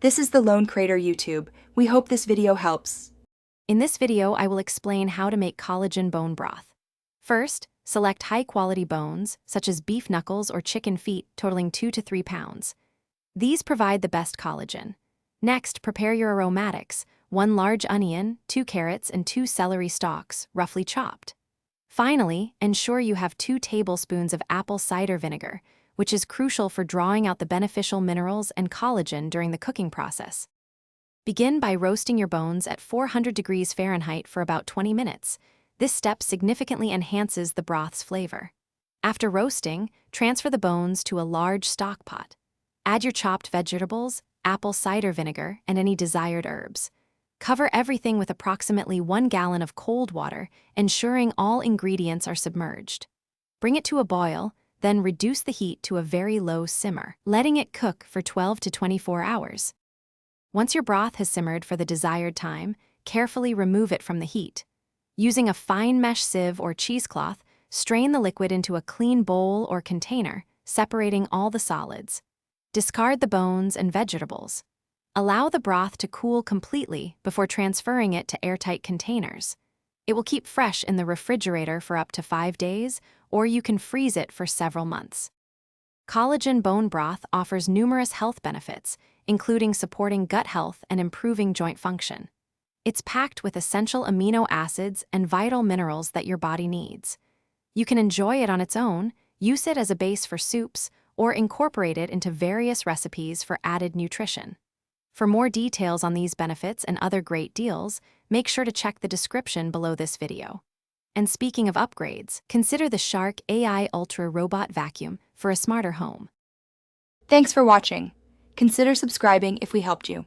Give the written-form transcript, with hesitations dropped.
This is the Lone Crater YouTube. We hope this video helps. In this video, I will explain how to make collagen bone broth. First, select high-quality bones, such as beef knuckles or chicken feet totaling 2 to 3 pounds. These provide the best collagen. Next, prepare your aromatics: 1 large onion, 2 carrots, and 2 celery stalks, roughly chopped. Finally, ensure you have 2 tablespoons of apple cider vinegar, which is crucial for drawing out the beneficial minerals and collagen during the cooking process. Begin by roasting your bones at 400 degrees Fahrenheit for about 20 minutes. This step significantly enhances the broth's flavor. After roasting, transfer the bones to a large stock pot. Add your chopped vegetables, apple cider vinegar, and any desired herbs. Cover everything with approximately 1 gallon of cold water, ensuring all ingredients are submerged. Bring it to a boil, then reduce the heat to a very low simmer, letting it cook for 12 to 24 hours. Once your broth has simmered for the desired time, carefully remove it from the heat. Using a fine mesh sieve or cheesecloth, strain the liquid into a clean bowl or container, separating all the solids. Discard the bones and vegetables. Allow the broth to cool completely before transferring it to airtight containers. It will keep fresh in the refrigerator for up to 5 days, or you can freeze it for several months. Collagen bone broth offers numerous health benefits, including supporting gut health and improving joint function. It's packed with essential amino acids and vital minerals that your body needs. You can enjoy it on its own, use it as a base for soups, or incorporate it into various recipes for added nutrition. For more details on these benefits and other great deals, make sure to check the description below this video. And speaking of upgrades, consider the Shark AI Ultra Robot Vacuum for a smarter home. Thanks for watching. Consider subscribing if we helped you.